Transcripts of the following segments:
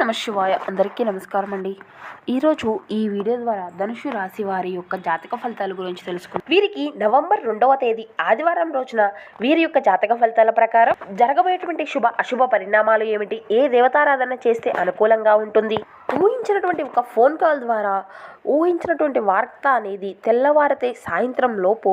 నమ శివాయ. అందరికీ నమస్కారం అండి. ఈరోజు ఈ వీడియో ద్వారా ధనుసు రాశి వారి యొక్క జాతక ఫలితాల గురించి తెలుసుకుందాం. వీరికి నవంబర్ 2వ తేదీ ఆదివారం రోజున వీరి యొక్క జాతక ఫలితాల ప్రకారం జరగబోయేటువంటి శుభ అశుభ పరిణామాలు ఏమిటి, ఏ దేవతారాధన చేస్తే అనుకూలంగా ఉంటుంది, ఊహించినటువంటి ఒక ఫోన్ కాల్ ద్వారా ఊహించినటువంటి వార్త అనేది తెల్లవారితే సాయంత్రం లోపు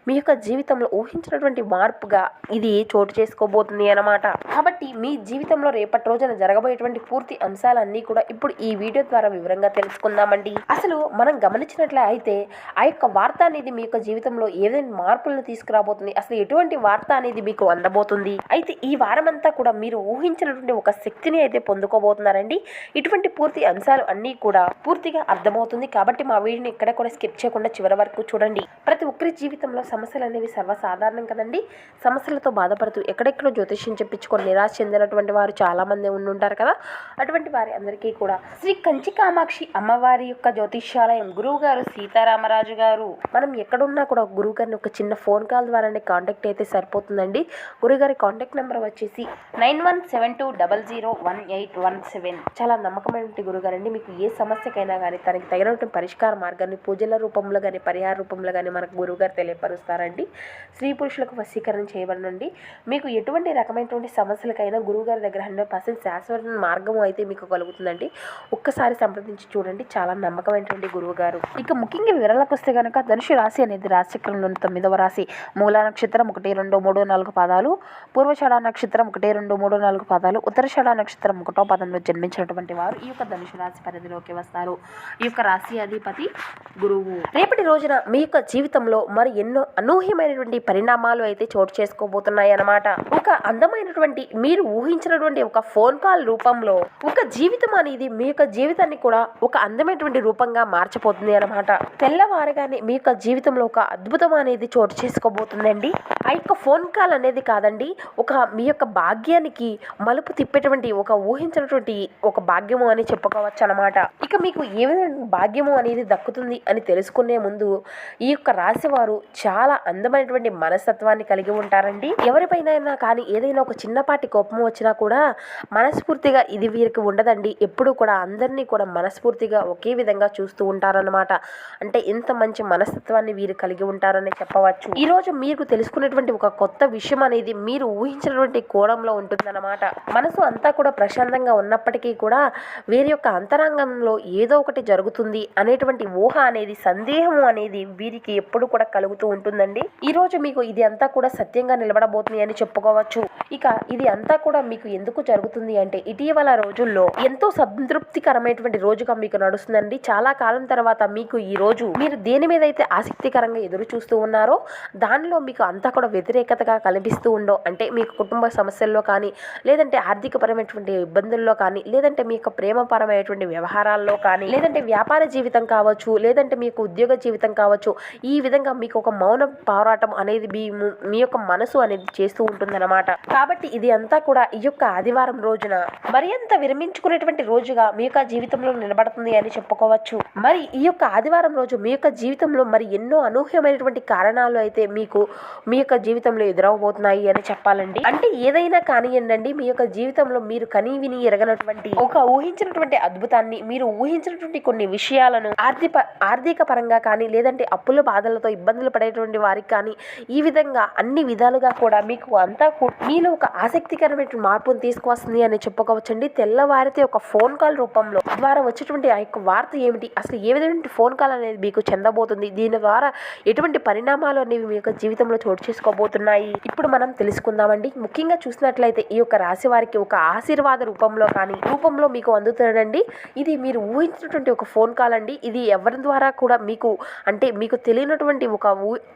మీ యొక్క జీవితంలో ఊహించినటువంటి మార్పుగా ఇది చోటు చేసుకోబోతుంది అన్నమాట. కాబట్టి మీ జీవితంలో రేపటి రోజున జరగబోయేటువంటి పూర్తి అంశాలన్నీ కూడా ఇప్పుడు ఈ వీడియో ద్వారా వివరంగా తెలుసుకుందామండి. అసలు మనం గమనించినట్లే అయితే ఆ యొక్క వార్త అనేది మీ యొక్క జీవితంలో ఏదైనా మార్పులను తీసుకురాబోతుంది, అసలు ఎటువంటి వార్త అనేది మీకు అందబోతుంది. అయితే ఈ వారం అంతా కూడా మీరు ఊహించినటువంటి ఒక శక్తిని అయితే పొందుకోబోతున్నారండి. ఇటువంటి పూర్తి అంశాలు అన్నీ కూడా పూర్తిగా అర్థమవుతుంది. కాబట్టి మా వీడియోని ఎక్కడ కూడా స్కిప్ చేయకుండా చివరి వరకు చూడండి. ప్రతి ఒక్కరి జీవితంలో సమస్యలు అనేవి సర్వసాధారణం కదండి. సమస్యలతో బాధపడుతూ ఎక్కడెక్కడో జ్యోతిష్యం చెప్పించుకొని నిరాశ చెందినటువంటి వారు చాలా మంది ఉండుంటారు కదా. అటువంటి వారి అందరికీ కూడా శ్రీ కంచి కామాక్షి అమ్మవారి యొక్క జ్యోతిష్యాలయం గురువు గారు సీతారామరాజు గారు, మనం ఎక్కడున్నా కూడా గురువు గారిని ఒక చిన్న ఫోన్ కాల్ ద్వారానే కాంటాక్ట్ అయితే సరిపోతుందండి. గురుగారి కాంటాక్ట్ నెంబర్ వచ్చేసి 9172001817. చాలా నమ్మకమైనటువంటి గురుగారండి. మీకు ఏ సమస్యకైనా కానీ తనకి తగినటువంటి పరిష్కార మార్గాన్ని పూజల రూపంలో కానీ పరిహార రూపంలో కానీ మనకు గురువుగారు తెలియపరుస్తారండి. స్త్రీ పురుషులకు వశీకరణ చేయబడినండి. మీకు ఎటువంటి రకమైనటువంటి సమస్యలకైనా గురువుగారి దగ్గర 100% శాశ్వత మార్గం అయితే మీకు కలుగుతుందండి. ఒక్కసారి సంప్రదించి చూడండి. చాలా నమ్మకమైనటువంటి గురువు గారు. ఇక ముఖ్యంగా వివరాలకు వస్తే కనుక ధనుసు రాశి అనేది రాశిచక్రంలోని 9వ రాశి. మూలా నక్షత్రం 1, 2, 3, 4 పాదాలు, పూర్వషాఢ నక్షత్రం 1, 2, 3, 4 పాదాలు, ఉత్తరాషాఢ నక్షత్రం 1వ పాదంలో జన్మించినటువంటి వారు ఈ యొక్క ధనుసు రాశి పరిధిలోకి వస్తారు. ఈ యొక్క రాశి అధిపతి గురువు. రేపటి రోజున మీ యొక్క జీవితంలో మరి ఎన్నో అనూహ్యమైనటువంటి పరిణామాలు అయితే చోటు చేసుకోబోతున్నాయి అన్నమాట. ఒక అందమైనటువంటి మీరు ఊహించినటువంటి ఒక ఫోన్ కాల్ రూపంలో ఒక జీవితం అనేది మీ యొక్క జీవితాన్ని కూడా ఒక అందమైనటువంటి రూపంగా మార్చబోతుంది అన్నమాట. తెల్లవారగానే మీ యొక్క జీవితంలో ఒక అద్భుతం అనేది చోటు చేసుకోబోతుందండి. ఆ యొక్క ఫోన్ కాల్ అనేది కాదండి, ఒక మీ యొక్క భాగ్యానికి మలుపు తిప్పేటువంటి ఒక ఊహించినటువంటి ఒక భాగ్యము అని చెప్పుకోవచ్చు అన్నమాట. ఇక మీకు ఏ విధమైన భాగ్యము అనేది దక్కుతుంది అని తెలుసుకునే ముందు ఈ యొక్క రాశి వారు చాలా అందమైనటువంటి మనస్తత్వాన్ని కలిగి ఉంటారండి. ఎవరిపైనైనా కానీ ఏదైనా ఒక చిన్నపాటి కోపం వచ్చినా కూడా మనస్ఫూర్తిగా ఇది వీరికి ఉండదండి. ఎప్పుడు కూడా అందరినీ కూడా మనస్ఫూర్తిగా ఒకే విధంగా చూస్తూ ఉంటారన్నమాట. అంటే ఇంత మంచి మనస్తత్వాన్ని వీరు కలిగి ఉంటారని చెప్పవచ్చు. ఈ రోజు మీకు తెలుసుకునేటువంటి ఒక కొత్త విషయం అనేది మీరు ఊహించినటువంటి కోణంలో ఉంటుందన్నమాట. మనసు అంతా కూడా ప్రశాంతంగా ఉన్నప్పటికీ కూడా వీరి యొక్క అంతరంగంలో ఏదో ఒకటి జరుగుతుంది అనేటువంటి ఊహ అనేది, సందేహం అనేది వీరికి ఎప్పుడు కూడా కలుగుతూ ఉంటుందండి. ఈ రోజు మీకు ఇది అంతా కూడా సత్యంగా నిలబడబోతుంది అని చెప్పుకోవచ్చు. ఇక ఇది అంతా కూడా మీకు ఎందుకు జరుగుతుంది అంటే ఇటీవల రోజుల్లో ఎంతో సంతృప్తికరమైనటువంటి రోజుగా మీకు నడుస్తుందండి. చాలా కాలం తర్వాత మీకు ఈ రోజు మీరు దేని మీద అయితే ఆసక్తికరంగా ఎదురు చూస్తూ ఉన్నారో దానిలో మీకు అంతా కూడా వ్యతిరేకతగా కనిపిస్తూ ఉండో, అంటే మీకు కుటుంబ సమస్యల్లో కానీ, లేదంటే ఆర్థికపరమైనటువంటి ఇబ్బందుల్లో కానీ, లేదంటే మీ యొక్క ప్రేమపరమైనటువంటి వ్యవహారాల్లో కానీ, లేదంటే వ్యాపార జీవితం కావచ్చు, లేదంటే మీకు ఉద్యోగ జీవితం కావచ్చు, ఈ విధంగా మీకు ఒక మౌన పోరాటం అనేది మీ యొక్క మనసు అనేది చేస్తూ ఉంటుందన్నమాట. కాబట్టి ఇది అంతా కూడా ఈ యొక్క ఆదివారం రోజున మరింత విరమించుకునేటువంటి రోజుగా మీ యొక్క జీవితంలో నిలబడుతుంది అని చెప్పుకోవచ్చు. మరి ఈ యొక్క ఆదివారం రోజు మీ యొక్క జీవితంలో మరి ఎన్నో అనూహ్యమైనటువంటి కారణాలు అయితే మీకు మీ యొక్క జీవితంలో ఎదురవబోతున్నాయి అని చెప్పాలండి. అంటే ఏదైనా కానివ్వండి, మీ యొక్క జీవితంలో మీరు కనీ విని ఎరగనటువంటి ఒక ఊహించినటువంటి అద్భుతాన్ని, మీరు ఊహించినటువంటి కొన్ని విషయాలను ఆర్థిక పరంగా కానీ, లేదంటే అప్పుల బాధలతో ఇబ్బందులు పడేటువంటి వారికి కానీ, ఈ విధంగా అన్ని విధాలుగా కూడా మీకు అంతా మీలో ఒక ఆసక్తికరమైన మార్పును తీసుకువస్తుంది అని చెప్పుకోవచ్చండి. తెల్లవారితే ఒక ఫోన్ కాల్ రూపంలో ద్వారా వచ్చేటువంటి ఆ యొక్క వార్త ఏమిటి, అసలు ఏ విధమైన ఫోన్ కాల్ అనేది మీకు చెందబోతుంది, దీని ద్వారా ఎటువంటి పరిణామాలు అనేవి మీ యొక్క జీవితంలో చోటు చేసుకోబోతున్నాయి ఇప్పుడు మనం తెలుసుకుందామండి. ముఖ్యంగా చూసినట్లయితే ఈ యొక్క రాశి వారికి ఒక ఆశీర్వాద రూపంలో మీకు అందుతుందండి. ఇది మీరు ఊహించినటువంటి ఒక ఫోన్ కాల్ అండి. ఇది ఎవరి ద్వారా కూడా మీకు అంటే మీకు తెలియనటువంటి ఒక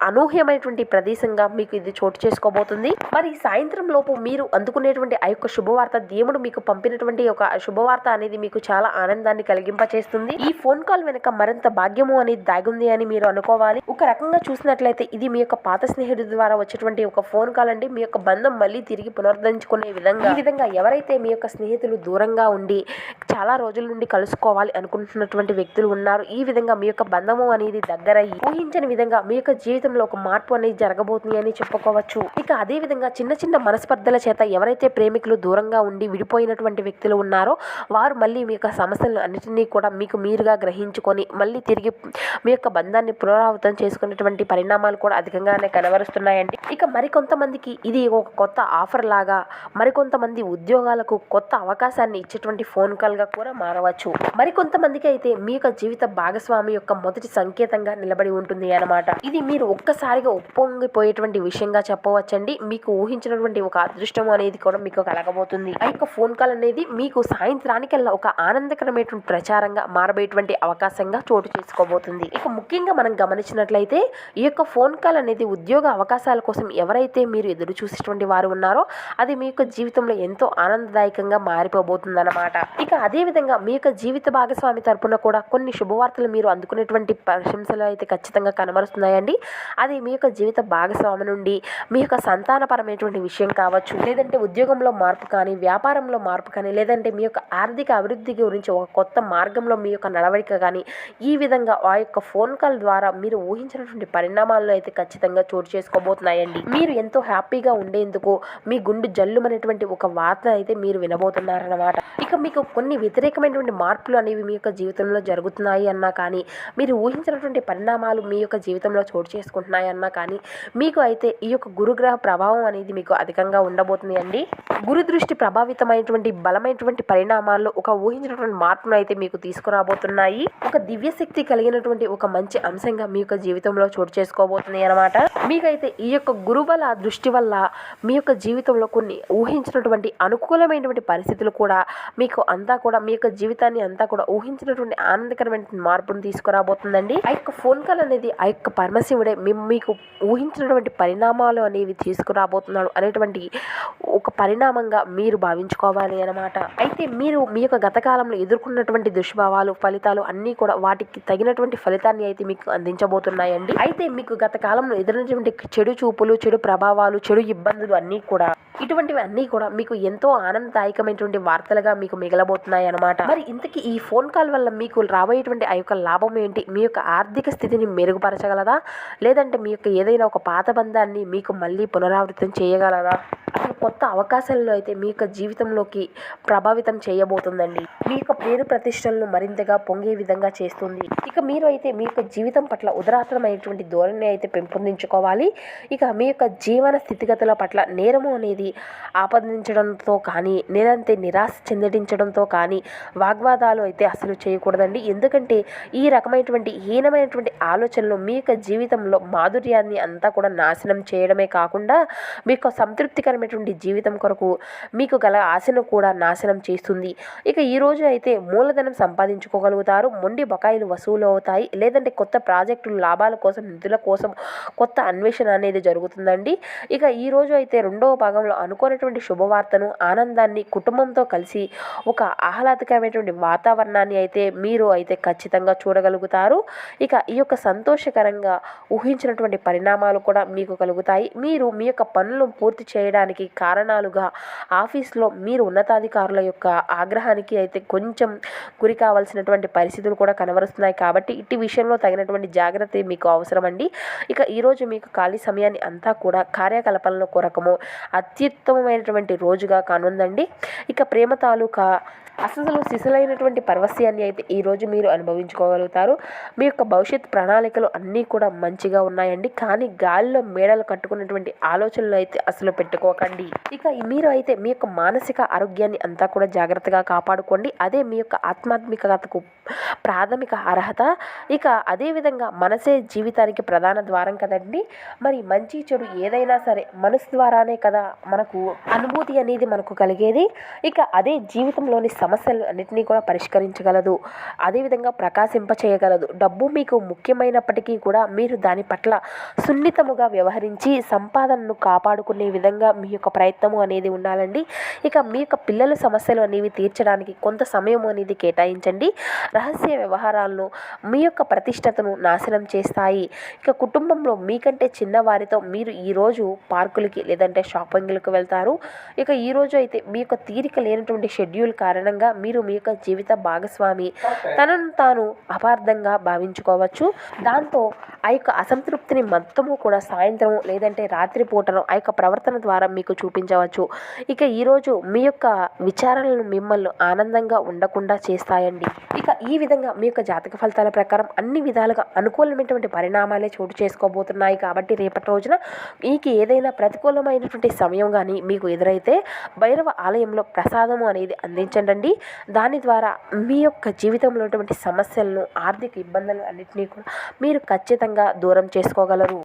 అనూహ్యమైనటువంటి ప్రదేశంగా మీకు ఇది చోటు చేసుకోబోతుంది. మరి సాయంత్రం లోపు మీరు అందుకునేటువంటి ఆ యొక్క శుభవార్త, దేవుడు మీకు పంపినటువంటి ఒక శుభవార్త అనేది మీకు చాలా ఆనందాన్ని కలిగింపచేస్తుంది. ఈ ఫోన్ కాల్ వెనుక మరింత భాగ్యము అనేది దాగుంది అని మీరు అనుకోవాలి. ఒక రకంగా చూసినట్లయితే ఇది మీ యొక్క పాత స్నేహితుడి ద్వారా వచ్చేటువంటి ఒక ఫోన్ కాల్ అండి. మీ యొక్క బంధం మళ్ళీ తిరిగి పునరుద్ధరించుకునే విధంగా, ఈ విధంగా ఎవరైతే మీ యొక్క స్నేహితులు దూరంగా ఉండి చాలా రోజుల నుండి కలుసుకోవాలి అనుకుంటున్నటువంటి వ్యక్తులు ఉన్నారు. ఈ విధంగా మీ యొక్క బంధము అనేది దగ్గరయ్యి ఊహించని విధంగా మీ యొక్క జీవితంలో ఒక మార్పు అనేది జరగబోతుంది అని చెప్పుకోవచ్చు. ఇక అదే విధంగా చిన్న చిన్న మనస్పర్ధల చేత ఎవరైతే ప్రేమికులు దూరంగా ఉండి విడిపోయినటువంటి వ్యక్తులు ఉన్నారో వారు మళ్ళీ మీ యొక్క సమస్యలను అన్నిటినీ కూడా మీకు మీరుగా గ్రహించుకొని మళ్ళీ తిరిగి మీ యొక్క బంధాన్ని పునరావృతం చేసుకునేటువంటి పరిణామాలు కూడా అధికంగానే కనబరుస్తున్నాయండి. ఇక మరికొంతమందికి ఇది ఒక కొత్త ఆఫర్ లాగా, మరికొంతమంది ఉద్యోగాలకు కొత్త అవకాశాన్ని ఇచ్చేటువంటి ఫోన్ కాల్గా కూడా మారవచ్చు. మరికొంతమందికి అయితే మీ యొక్క జీవిత భాగస్వామి యొక్క మొదటి సంకేతంగా నిలబడి ఉంటుంది అన్నమాట. ఇది మీరు ఒక్కసారిగా ఉప్పొంగిపోయేటువంటి విషయంగా చెప్పవచ్చండి. మీకు ఊహించినటువంటి ఒక అదృష్టం అనేది కూడా మీకు కలగబోతుంది. ఆ యొక్క ఫోన్ కాల్ అనేది మీకు సాయంత్రానికల్లా ఒక ఆనందకరమైనటువంటి ప్రచారంగా మారబోయేటువంటి అవకాశంగా చోటు చేసుకోబోతుంది. ఇక ముఖ్యంగా మనం గమనించినట్లయితే ఈ యొక్క ఫోన్ కాల్ అనేది ఉద్యోగ అవకాశాల కోసం ఎవరైతే మీరు ఎదురు చూసేటువంటి వారు ఉన్నారో అది మీ యొక్క జీవితంలో ఎంతో ఆనందదాయకంగా మారిపోబోతుంది అన్నమాట. ఇక అదే విధంగా మీ యొక్క జీవిత భాగస్వామి తరపున కూడా కొన్ని శుభవార్తలు మీరు అందుకునేటువంటి ప్రశంసలు అయితే ఖచ్చితంగా కనబరుస్తున్నాయండి. అది మీ యొక్క జీవిత భాగస్వామి నుండి మీ యొక్క సంతానపరమైనటువంటి విషయం కావచ్చు, లేదంటే ఉద్యోగంలో మార్పు కానీ, వ్యాపారంలో మార్పు కానీ, లేదంటే మీ యొక్క ఆర్థిక అభివృద్ధి గురించి ఒక కొత్త మార్గంలో మీ యొక్క నడవడిక కానీ, ఈ విధంగా ఆ యొక్క ఫోన్ కాల్ ద్వారా మీరు ఊహించినటువంటి పరిణామాలను అయితే ఖచ్చితంగా చోటు చేసుకోబోతున్నాయండి. మీరు ఎంతో హ్యాపీగా ఉండేందుకు మీ గుండె జల్లుమనేటువంటి ఒక వార్త అయితే మీరు వినబోతున్నారన్నమాట. ఇక మీకు కొన్ని వ్యతిరేకమైనటువంటి మార్పులు అనేవి మీ యొక్క జీవితంలో జరుగుతున్నాయి అన్నా కానీ, మీరు ఊహించినటువంటి పరిణామాలు మీ యొక్క జీవితంలో చోటు చేసుకుంటున్నాయి అన్నా కానీ, మీకు అయితే ఈ యొక్క గురుగ్రహ ప్రభావం అనేది మీకు అధికంగా ఉండబోతుంది అండి. గురు దృష్టి ప్రభావితమైనటువంటి బలమైనటువంటి పరిణామాల్లో ఒక ఊహించినటువంటి మార్పును అయితే మీకు తీసుకురాబోతున్నాయి. ఒక దివ్యశక్తి కలిగినటువంటి ఒక మంచి అంశంగా మీ యొక్క జీవితంలో చోటు చేసుకోబోతుంది అన్నమాట. మీకైతే ఈ యొక్క గురుబల దృష్టి వల్ల మీ యొక్క జీవితంలో కొన్ని ఊహించినటువంటి అనుకూలమైనటువంటి పరిస్థితులు కూడా మీకు అంతా కూడా మీ యొక్క జీవితాన్ని అంతా కూడా ఊహించినటువంటి ఆనందకరమైన మార్పును తీసుకురాబోతుందండి. ఆ యొక్క ఫోన్ కాల్ అనేది ఆ యొక్క పరమశివుడే మీకు ఊహించినటువంటి పరిణామాలు అనేవి తీసుకురాబోతున్నాడు అనేటువంటి ఒక పరిణామంగా మీరు భావించుకోవాలి అన్నమాట. అయితే మీరు మీ యొక్క గతకాలంలో ఎదుర్కొన్నటువంటి దుష్భావాలు, ఫలితాలు అన్నీ కూడా వాటికి తగినటువంటి ఫలితాన్ని అయితే మీకు అందించబోతున్నాయండి. అయితే మీకు గత కాలంలో ఎదురైనటువంటి చెడు చూపులు, చెడు ప్రభావాలు, చెడు ఇబ్బందులు అన్నీ కూడా ఇటువంటివి అన్నీ కూడా మీకు ఎంతో ఆనందదాయకమైనటువంటి వార్తలుగా మీకు మిగలబోతున్నాయి అన్నమాట. మరి ఇంతకీ ఈ ఫోన్ కాల్ వల్ల మీకు రాబోయేటువంటి ఆ యొక్క లాభం ఏంటి? మీ యొక్క ఆర్థిక స్థితిని మెరుగుపరచగలదా, లేదంటే మీ యొక్క ఏదైనా ఒక పాత బంధాన్ని మీకు మళ్ళీ పునరావృతం చేయగలదా? అసలు కొత్త అవకాశాలను అయితే మీ యొక్క జీవితంలోకి ప్రభావితం చేయబోతుందండి. మీ యొక్క పేరు ప్రతిష్టలను మరింతగా పొంగే విధంగా చేస్తుంది. ఇక మీరు అయితే మీ యొక్క జీవితం పట్ల ఉదాత్తమైనటువంటి ధోరణి అయితే పెంపొందించుకోవాలి. ఇక మీ యొక్క జీవన స్థితిగతుల పట్ల నేరము అనేది ఆపాదించడంతో కానీ, లేదంటే నిరాశ చెందించడంతో కానీ వాగ్వాదాలు అయితే అసలు చేయకూడదండి. ఎందుకంటే ఈ రకమైనటువంటి హీనమైనటువంటి ఆలోచనలు మీ యొక్క జీవితంలో మాధుర్యాన్ని అంతా కూడా నాశనం చేయడమే కాకుండా మీ యొక్క సంతృప్తికరమైనటువంటి జీవితం కొరకు మీకు గల ఆశను కూడా నాశనం చేస్తుంది. ఇక ఈరోజు అయితే మూలధనం సంపాదించుకోగలుగుతారు, మొండి బకాయిలు వసూలు అవుతాయి, లేదంటే కొత్త ప్రాజెక్టులు లాభాల కోసం, నిధుల కోసం కొత్త అన్వేషణ అనేది జరుగుతుందండి. ఇక ఈరోజు అయితే రెండవ భాగంలో అనుకోనటువంటి శుభవార్తను, ఆనందాన్ని కుటుంబంతో కలిసి ఒక ఆహ్లాదకరమైనటువంటి వాతావరణాన్ని అయితే మీరు అయితే ఖచ్చితంగా చూడగలుగుతారు. ఇక ఈ యొక్క సంతోషకరంగా ఊహించినటువంటి పరిణామాలు కూడా మీకు కలుగుతాయి. మీరు మీ యొక్క పనులను పూర్తి చేయడానికి కారణాలుగా ఆఫీస్లో మీరు ఉన్నతాధికారుల యొక్క ఆగ్రహానికి అయితే కొంచెం గురి కావాల్సినటువంటి పరిస్థితులు కూడా కనబరుస్తున్నాయి. కాబట్టి ఇట్టి విషయంలో తగినటువంటి జాగ్రత్త మీకు అవసరమండి. ఇక ఈరోజు మీకు ఖాళీ సమయాన్ని అంతా కూడా కార్యకలాపాల కొరకము అత్యుత్తమమైనటువంటి రోజుగా కానుందండి. ఇక ప్రేమ తాలూకా అసలు సిసలైనటువంటి పరవశ్యాన్ని అయితే ఈరోజు మీరు అనుభవించుకోగలుగుతారు. మీ యొక్క భవిష్యత్ ప్రణాళికలు అన్నీ కూడా మంచిగా ఉన్నాయండి. కానీ గాలిలో మేడలు కట్టుకున్నటువంటి ఆలోచనలు అయితే అసలు పెట్టుకోకండి. ఇక మీరు అయితే మీ యొక్క మానసిక ఆరోగ్యాన్ని అంతా కూడా జాగ్రత్తగా కాపాడుకోండి. అదే మీ యొక్క ఆధ్యాత్మికతకు ప్రాథమిక అర్హత. ఇక అదేవిధంగా మనసే జీవితానికి ప్రధాన ద్వారం కదండి. మరి మంచి చెడు ఏదైనా సరే మనసు ద్వారానే కదా మనకు అనుభూతి అనేది మనకు కలిగేది. ఇక అదే జీవితంలోని సమస్యలు అన్నింటినీ కూడా పరిష్కరించగలదు, అదేవిధంగా ప్రకాశింప చేయగలదు. డబ్బు మీకు ముఖ్యమైనప్పటికీ కూడా మీరు దాని పట్ల సున్నితముగా వ్యవహరించి సంపాదనను కాపాడుకునే విధంగా మీ యొక్క ప్రయత్నము అనేది ఉండాలండి. ఇక మీ యొక్క పిల్లల సమస్యలు అనేవి తీర్చడానికి కొంత సమయం అనేది కేటాయించండి. రహస్య వ్యవహారాలను మీ యొక్క ప్రతిష్టతను నాశనం చేస్తాయి. ఇక కుటుంబంలో మీకంటే చిన్నవారితో మీరు ఈరోజు పార్కులకి లేదంటే షాపింగ్లకి మార్గాలకు వెళ్తారు. ఇక ఈరోజు అయితే మీ యొక్క తీరిక లేనటువంటి షెడ్యూల్ కారణంగా మీరు మీ యొక్క జీవిత భాగస్వామి తనను తాను అపార్థంగా భావించుకోవచ్చు. దాంతో ఆ యొక్క అసంతృప్తిని మొత్తము కూడా సాయంత్రం లేదంటే రాత్రి పూటను ఆ యొక్క ప్రవర్తన ద్వారా మీకు చూపించవచ్చు. ఇక ఈరోజు మీ యొక్క విచారణలు మిమ్మల్ని ఆనందంగా ఉండకుండా చేస్తాయండి. ఇక ఈ విధంగా మీ యొక్క జాతక ఫలితాల ప్రకారం అన్ని విధాలుగా అనుకూలమైనటువంటి పరిణామాలే చోటు చేసుకోబోతున్నాయి. కాబట్టి రేపటి రోజున మీకు ఏదైనా ప్రతికూలమైనటువంటి సమయం కానీ మీకు ఎదురైతే భైరవ ఆలయంలో ప్రసాదము అనేది అందించండి. దాని ద్వారా మీ యొక్క జీవితంలో ఉన్నటువంటి సమస్యలను, ఆర్థిక ఇబ్బందులు అన్నింటినీ కూడా మీరు ఖచ్చితంగా దూరం చేసుకోగలరు.